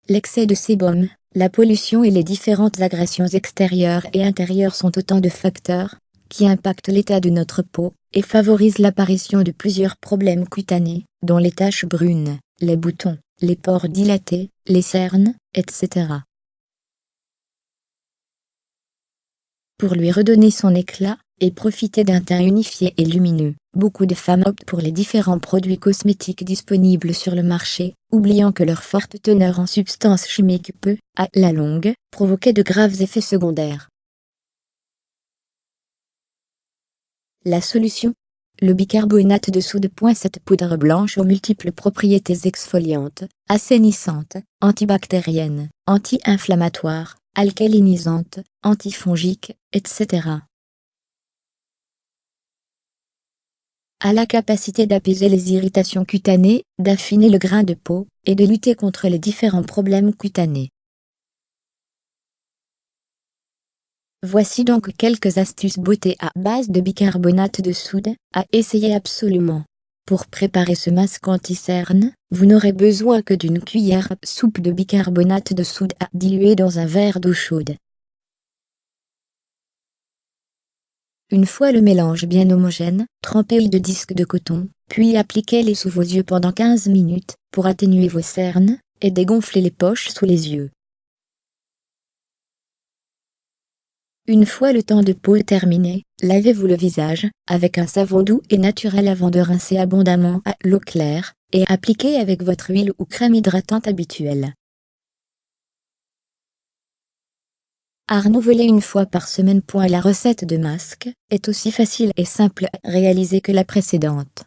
L'excès de sébum, la pollution et les différentes agressions extérieures et intérieures sont autant de facteurs qui impactent l'état de notre peau et favorisent l'apparition de plusieurs problèmes cutanés, dont les taches brunes, les boutons, les pores dilatés, les cernes, etc. Pour lui redonner son éclat et profiter d'un teint unifié et lumineux, beaucoup de femmes optent pour les différents produits cosmétiques disponibles sur le marché, oubliant que leur forte teneur en substances chimiques peut, à la longue, provoquer de graves effets secondaires. La solution ? Le bicarbonate de soude. Cette poudre blanche aux multiples propriétés exfoliantes, assainissantes, antibactériennes, anti-inflammatoires, alcalinisantes, antifongiques, etc. A la capacité d'apaiser les irritations cutanées, d'affiner le grain de peau, et de lutter contre les différents problèmes cutanés. Voici donc quelques astuces beauté à base de bicarbonate de soude, à essayer absolument. Pour préparer ce masque anti-cerne, vous n'aurez besoin que d'une cuillère à soupe de bicarbonate de soude à diluer dans un verre d'eau chaude. Une fois le mélange bien homogène, trempez-le de disques de coton, puis appliquez-les sous vos yeux pendant 15 minutes, pour atténuer vos cernes, et dégonfler les poches sous les yeux. Une fois le temps de peau terminé, lavez-vous le visage, avec un savon doux et naturel avant de rincer abondamment à l'eau claire, et appliquez avec votre huile ou crème hydratante habituelle. À renouveler une fois par semaine. La recette de masque est aussi facile et simple à réaliser que la précédente.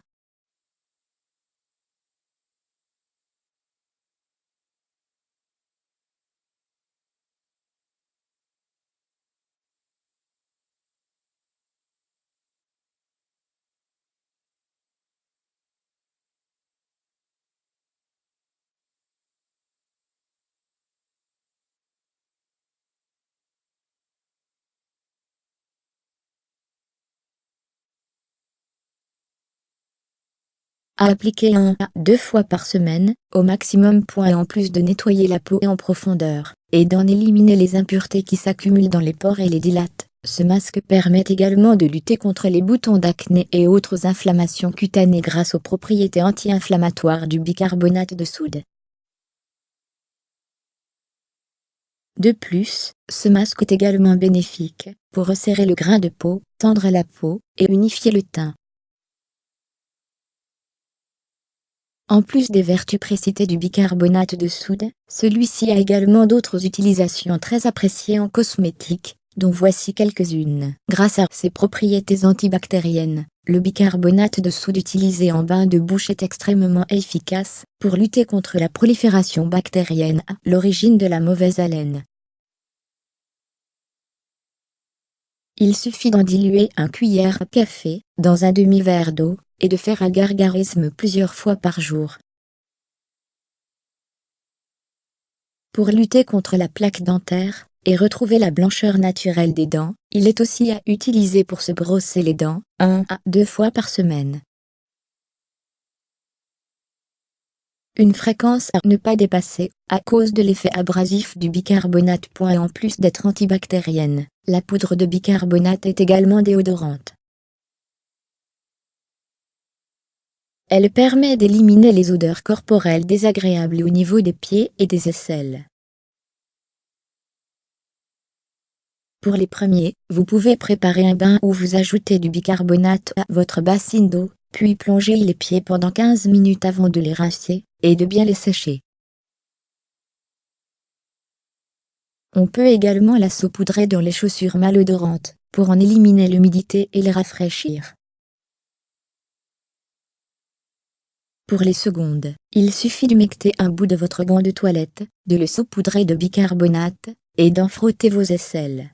À appliquer 1 à 2 fois par semaine, au maximum. En plus de nettoyer la peau en profondeur, et d'en éliminer les impuretés qui s'accumulent dans les pores et les dilatent, ce masque permet également de lutter contre les boutons d'acné et autres inflammations cutanées grâce aux propriétés anti-inflammatoires du bicarbonate de soude. De plus, ce masque est également bénéfique pour resserrer le grain de peau, tendre la peau et unifier le teint. En plus des vertus précitées du bicarbonate de soude, celui-ci a également d'autres utilisations très appréciées en cosmétique, dont voici quelques-unes. Grâce à ses propriétés antibactériennes, le bicarbonate de soude utilisé en bain de bouche est extrêmement efficace pour lutter contre la prolifération bactérienne à l'origine de la mauvaise haleine. Il suffit d'en diluer 1 cuillère à café dans un demi-verre d'eau, et de faire un gargarisme plusieurs fois par jour. Pour lutter contre la plaque dentaire et retrouver la blancheur naturelle des dents, il est aussi à utiliser pour se brosser les dents 1 à 2 fois par semaine. Une fréquence à ne pas dépasser, à cause de l'effet abrasif du bicarbonate. En plus d'être antibactérienne, la poudre de bicarbonate est également déodorante. Elle permet d'éliminer les odeurs corporelles désagréables au niveau des pieds et des aisselles. Pour les premiers, vous pouvez préparer un bain où vous ajoutez du bicarbonate à votre bassine d'eau, puis plonger les pieds pendant 15 minutes avant de les rincer, et de bien les sécher. On peut également la saupoudrer dans les chaussures malodorantes, pour en éliminer l'humidité et les rafraîchir. Pour les secondes, il suffit d'humecter un bout de votre gant de toilette, de le saupoudrer de bicarbonate, et d'en frotter vos aisselles.